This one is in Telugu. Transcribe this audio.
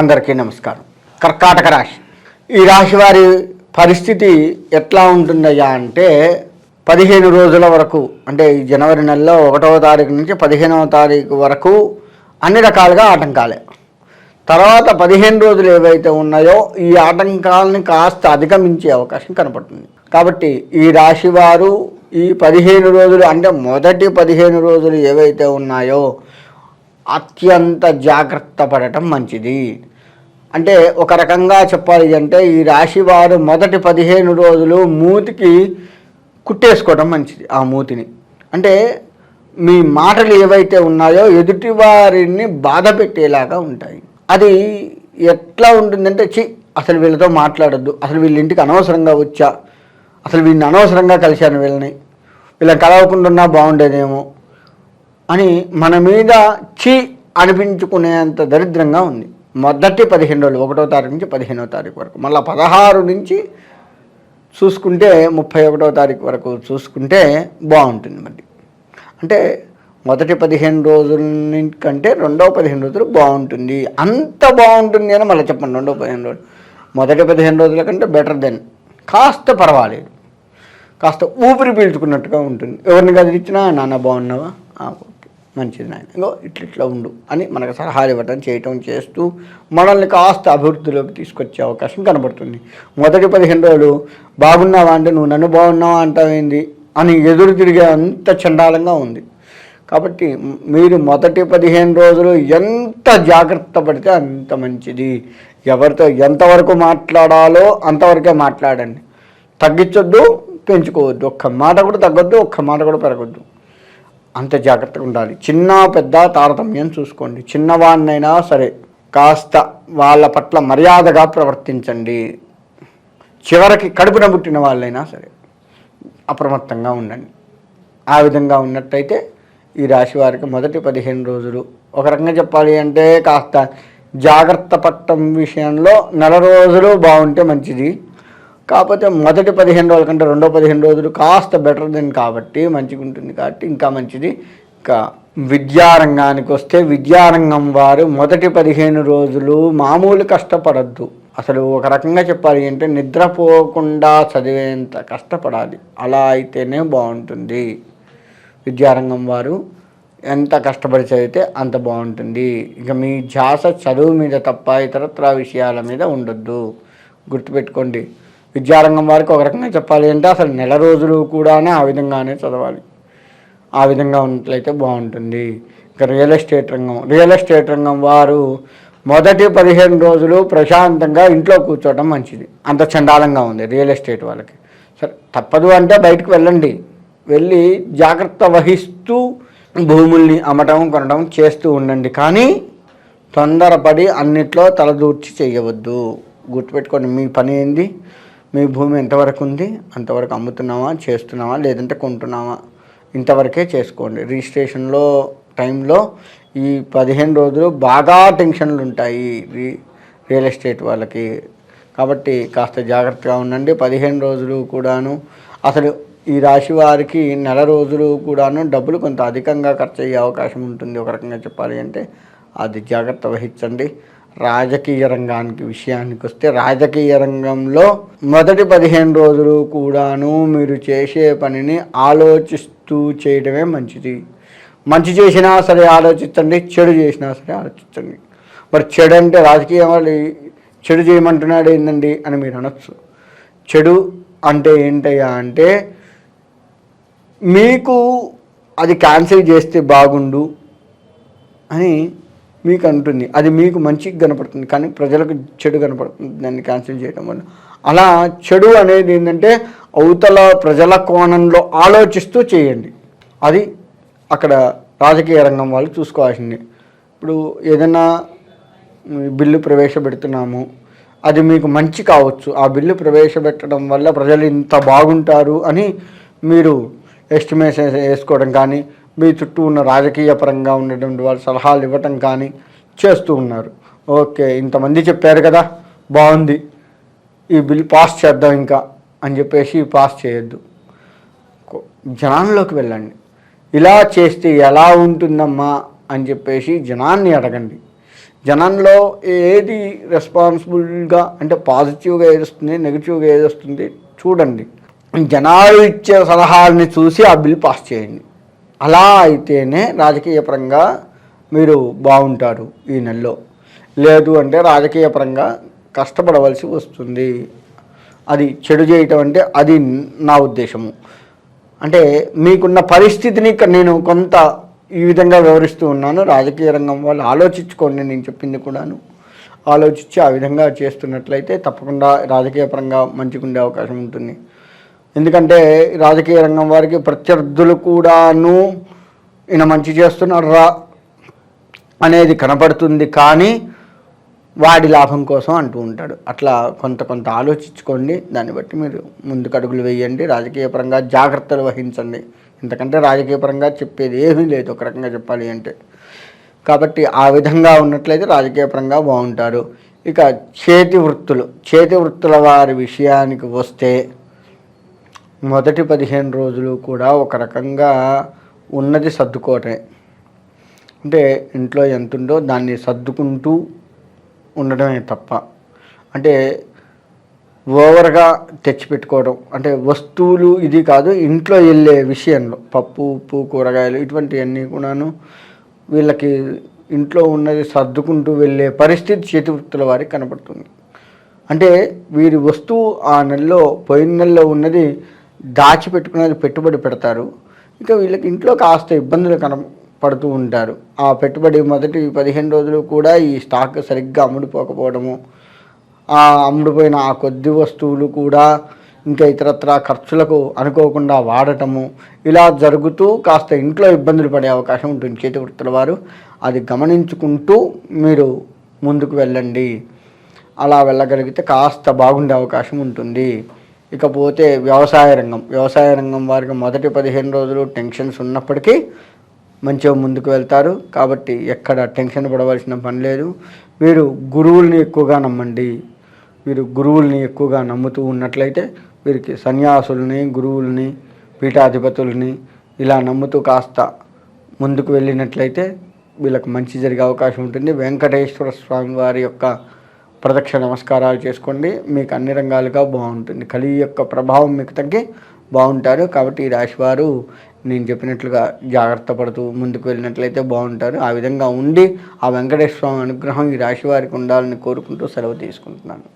అందరికీ నమస్కారం. కర్కాటక రాశి, ఈ రాశి వారి పరిస్థితి ఎట్లా ఉంటుందయ్యా అంటే 15 రోజుల వరకు, అంటే ఈ జనవరి నెలలో 1వ తారీఖు నుంచి 15వ తారీఖు వరకు అన్ని రకాలుగా ఆటంకాలే. తర్వాత 15 రోజులు ఏవైతే ఉన్నాయో ఈ ఆటంకాలని కాస్త అధిగమించే అవకాశం కనపడుతుంది. కాబట్టి ఈ రాశి వారు ఈ 15 రోజులు, అంటే మొదటి 15 రోజులు ఏవైతే ఉన్నాయో అత్యంత జాగ్రత్త పడటం మంచిది. అంటే ఒక రకంగా చెప్పాలి అంటే ఈ రాశి వారు మొదటి 15 రోజులు మూతికి కుట్టేసుకోవడం మంచిది. ఆ మూతిని అంటే మీ మాటలు ఏవైతే ఉన్నాయో ఎదుటి వారిని బాధ పెట్టేలాగా ఉంటాయి. అది ఎట్లా ఉంటుందంటే, అసలు వీళ్ళతో మాట్లాడొద్దు, అసలు వీళ్ళ ఇంటికి అనవసరంగా వచ్చా, అసలు వీళ్ళని అనవసరంగా కలిశాను, వీళ్ళని కలవకుండా బాగుండేదేమో అని మన మీద అనిపించుకునేంత దరిద్రంగా ఉంది. మొదటి 15 రోజులు, 1వ తారీఖు నుంచి 15వ తారీఖు వరకు, మళ్ళీ 16 నుంచి చూసుకుంటే 31వ తారీఖు వరకు చూసుకుంటే బాగుంటుంది. మరి అంటే మొదటి 15 రోజుల కంటే రెండవ 15 రోజులు బాగుంటుంది. అంత బాగుంటుంది అని మళ్ళీ చెప్పండి. రెండవ 15 రోజులు మొదటి 15 రోజుల కంటే బెటర్ దెన్, కాస్త పర్వాలేదు, కాస్త ఊపిరి పీల్చుకున్నట్టుగా ఉంటుంది. ఎవరిని కదిలిచ్చినా నాన్న బాగున్నావా, మంచిది నాయన, ఇంకో ఇట్లా ఉండు అని మనకు సలహాలు ఇవ్వటం చేస్తూ మనల్ని కాస్త అభివృద్ధిలోకి తీసుకొచ్చే అవకాశం కనబడుతుంది. మొదటి 15 రోజులు బాగున్నావా అంటే నువ్వు నన్ను బాగున్నావా అంటావేంది అని ఎదురు తిరిగే అంత చండాలంగా ఉంది. కాబట్టి మీరు మొదటి 15 రోజులు ఎంత జాగ్రత్త పడితే అంత మంచిది. ఎవరితో ఎంతవరకు మాట్లాడాలో అంతవరకే మాట్లాడండి. తగ్గించొద్దు, పెంచుకోవద్దు. ఒక్క మాట కూడా తగ్గొద్దు, ఒక్క మాట కూడా పెరగొద్దు. అంత జాగ్రత్తగా ఉండాలి. చిన్న పెద్ద తారతమ్యం చూసుకోండి. చిన్నవాడినైనా సరే కాస్త వాళ్ళ పట్ల మర్యాదగా ప్రవర్తించండి. చివరికి కడుపున పుట్టిన వాళ్ళైనా సరే అప్రమత్తంగా ఉండండి. ఆ విధంగా ఉన్నట్టయితే ఈ రాశి వారికి మొదటి 15 రోజులు, ఒక రకంగా చెప్పాలి అంటే కాస్త జాగ్రత్త పట్టడం విషయంలో నెల రోజులు బాగుంటే మంచిది. కాకపోతే మొదటి 15 రోజుల కంటే రెండో 15 రోజులు కాస్త బెటర్ దెన్ కాబట్టి మంచిగా ఉంటుంది. కాబట్టి ఇంకా మంచిది. ఇంకా విద్యారంగానికి వస్తే, విద్యారంగం వారు మొదటి 15 రోజులు మామూలు కష్టపడద్దు. అసలు ఒక రకంగా చెప్పాలి అంటే నిద్రపోకుండా చదివేంత కష్టపడాలి. అలా అయితేనే బాగుంటుంది. విద్యారంగం వారు ఎంత కష్టపడి చదివితే అంత బాగుంటుంది. ఇక మీ ధ్యాస చదువు మీద తప్ప ఇతరత్ర విషయాల మీద ఉండొద్దు. గుర్తుపెట్టుకోండి. విద్యారంగం వారికి ఒక రకంగా చెప్పాలి అంటే అసలు నెల రోజులు కూడానే ఆ విధంగానే చదవాలి. ఆ విధంగా ఉన్నట్లయితే బాగుంటుంది. ఇక రియల్ ఎస్టేట్ రంగం వారు మొదటి 15 రోజులు ప్రశాంతంగా ఇంట్లో కూర్చోవడం మంచిది. అంత చండాలంగా ఉంది రియల్ ఎస్టేట్ వాళ్ళకి. సరే, తప్పదు అంటే బయటకు వెళ్ళండి. వెళ్ళి జాగ్రత్త వహిస్తూ భూముల్ని అమ్మటం కొనడం చేస్తూ ఉండండి. కానీ తొందరపడి అన్నిట్లో తలదూర్చి చేయవద్దు. గుర్తుపెట్టుకోండి, మీ పని ఏంది, మీ భూమి ఎంతవరకు ఉంది అంతవరకు అమ్ముతున్నావా, చేస్తున్నావా, లేదంటే కొంటున్నావా, ఇంతవరకే చేసుకోండి. రిజిస్ట్రేషన్లో టైంలో ఈ 15 రోజులు బాగా టెన్షన్లు ఉంటాయి రియల్ ఎస్టేట్ వాళ్ళకి. కాబట్టి కాస్త జాగ్రత్తగా ఉండండి. 15 రోజులు కూడాను, అసలు ఈ రాశి వారికి నెల రోజులు కూడాను డబ్బులు కొంత అధికంగా ఖర్చు అయ్యే అవకాశం ఉంటుంది. ఒక రకంగా చెప్పాలి అంటే అది జాగ్రత్త వహించండి. రాజకీయ రంగానికి విషయానికి వస్తే, రాజకీయ రంగంలో మొదటి 15 రోజులు కూడాను మీరు చేసే పనిని ఆలోచిస్తూ చేయడమే మంచిది. మంచి చేసినా సరే ఆలోచించండి, చెడు చేసినా సరే ఆలోచించండి. మరి చెడు అంటే రాజకీయం వాళ్ళు చెడు చేయమంటున్నాడు ఏంటండి అని మీరు అనొచ్చు. చెడు అంటే ఏంటయ్యా అంటే మీకు అది క్యాన్సిల్ చేస్తే బాగుండు అని మీకు అంటుంది. అది మీకు మంచిగా కనపడుతుంది, కానీ ప్రజలకు చెడు కనపడుతుంది దాన్ని క్యాన్సిల్ చేయడం వల్ల. అలా చెడు అనేది ఏంటంటే అవతల ప్రజల కోణంలో ఆలోచిస్తూ చేయండి. అది అక్కడ రాజకీయ రంగం వాళ్ళు చూసుకోవాల్సింది. ఇప్పుడు ఏదైనా బిల్లు ప్రవేశపెడుతున్నాము, అది మీకు మంచి కావచ్చు. ఆ బిల్లు ప్రవేశపెట్టడం వల్ల ప్రజలు ఇంత బాగుంటారు అని మీరు ఎస్టిమేషన్ వేసుకోవడం కానీ, మీ చుట్టూ ఉన్న రాజకీయ పరంగా ఉన్నటువంటి వాళ్ళు సలహాలు ఇవ్వటం కానీ చేస్తూ ఉన్నారు. ఓకే, ఇంతమంది చెప్పారు కదా, బాగుంది, ఈ బిల్ పాస్ చేద్దాం ఇంకా అని చెప్పేసి పాస్ చేయొద్దు. జనాల్లోకి వెళ్ళండి. ఇలా చేస్తే ఎలా ఉంటుందమ్మా అని చెప్పేసి జనాన్ని అడగండి. జనంలో ఏది రెస్పాన్సిబుల్గా అంటే పాజిటివ్గా ఏది వస్తుంది, నెగిటివ్గా ఏది వస్తుంది చూడండి. జనాలు ఇచ్చే సలహాలని చూసి ఆ బిల్ పాస్ చేయండి. అలా అయితేనే రాజకీయ పరంగా మీరు బాగుంటారు ఈ నెలలో. లేదు అంటే రాజకీయ పరంగా కష్టపడవలసి వస్తుంది. అది చెడు చేయటం అంటే అది నా ఉద్దేశము. అంటే మీకున్న పరిస్థితిని నేను కొంత ఈ విధంగా వివరిస్తూ ఉన్నాను. రాజకీయ రంగం వాళ్ళు ఆలోచించుకోండి, నేను చెప్పింది కూడాను ఆలోచించి ఆ విధంగా చేస్తున్నట్లయితే తప్పకుండా రాజకీయ పరంగా మంచిగా ఉండే అవకాశం ఉంటుంది. ఎందుకంటే రాజకీయ రంగం వారికి ప్రత్యర్థులు కూడాను ఈయన మంచి చేస్తున్నారా అనేది కనపడుతుంది, కానీ వాడి లాభం కోసం అంటూ ఉంటాడు. అట్లా కొంత ఆలోచించుకోండి. దాన్ని బట్టి మీరు ముందుకు అడుగులు వేయండి. రాజకీయ పరంగా జాగ్రత్తలు వహించండి. ఇంతకంటే రాజకీయ పరంగా చెప్పేది ఏమీ లేదు ఒక రకంగా చెప్పాలి అంటే. కాబట్టి ఆ విధంగా ఉన్నట్లయితే రాజకీయ పరంగా బాగుంటారు. ఇక చేతి వృత్తుల వారి విషయానికి వస్తే మొదటి 15 రోజులు కూడా ఒక రకంగా ఉన్నది సర్దుకోవటమే. అంటే ఇంట్లో ఎంత ఉందో దాన్ని సర్దుకుంటూ ఉండడమే తప్ప, అంటే ఓవర్గా తెచ్చిపెట్టుకోవడం అంటే వస్తువులు ఇది కాదు. ఇంట్లో వెళ్ళే విషయంలో పప్పు, ఉప్పు, కూరగాయలు ఇటువంటివన్నీ కూడాను వీళ్ళకి ఇంట్లో ఉన్నది సర్దుకుంటూ వెళ్ళే పరిస్థితి చేతి వృత్తుల వారికి కనపడుతుంది. అంటే వీరి వస్తువు ఆ నెలలో పోయిన నెలలో ఉన్నది దాచిపెట్టుకునేది పెట్టుబడి పెడతారు. ఇక వీళ్ళకి ఇంట్లో కాస్త ఇబ్బందులు పడుతూ ఉంటారు. ఆ పెట్టుబడి మొదటి 15 రోజులు కూడా ఈ స్టాక్ సరిగ్గా అమ్ముడుపోకపోవడము, ఆ అమ్ముడుపోయిన ఆ కొద్ది వస్తువులు కూడా ఇంకా ఇతరత్రా ఖర్చులకు అనుకోకుండా వాడటము, ఇలా జరుగుతూ కాస్త ఇంట్లో ఇబ్బందులు పడే అవకాశం ఉంటుంది చేతి వృత్తుల వారు. అది గమనించుకుంటూ మీరు ముందుకు వెళ్ళండి. అలా వెళ్ళగలిగితే కాస్త బాగుండే అవకాశం ఉంటుంది. ఇకపోతే వ్యవసాయ రంగం వారికి మొదటి 15 రోజులు టెన్షన్స్ ఉన్నప్పటికీ మంచిగా ముందుకు వెళ్తారు. కాబట్టి ఎక్కడ టెన్షన్ పడవలసిన పని లేదు. వీరు గురువుల్ని ఎక్కువగా నమ్మండి. వీరు గురువుల్ని ఎక్కువగా నమ్ముతూ ఉన్నట్లయితే వీరికి సన్యాసుల్ని, గురువుల్ని, పీఠాధిపతుల్ని ఇలా నమ్ముతూ కాస్త ముందుకు వెళ్ళినట్లయితే వీళ్ళకి మంచి జరిగే అవకాశం ఉంటుంది. వెంకటేశ్వర స్వామి వారి యొక్క ప్రదక్షిణ నమస్కారాలు చేసుకోండి. మీకు అన్ని రంగాలుగా బాగుంటుంది. కలి యొక్క ప్రభావం మీకు తగ్గి బాగుంటారు. కాబట్టి ఈ రాశివారు నేను చెప్పినట్లుగా జాగ్రత్త పడుతూ ముందుకు వెళ్ళినట్లయితే బాగుంటారు. ఆ విధంగా ఉండి ఆ వెంకటేశ్వర స్వామి అనుగ్రహం ఈ రాశి వారికి ఉండాలని కోరుకుంటూ సెలవు తీసుకుంటున్నాను.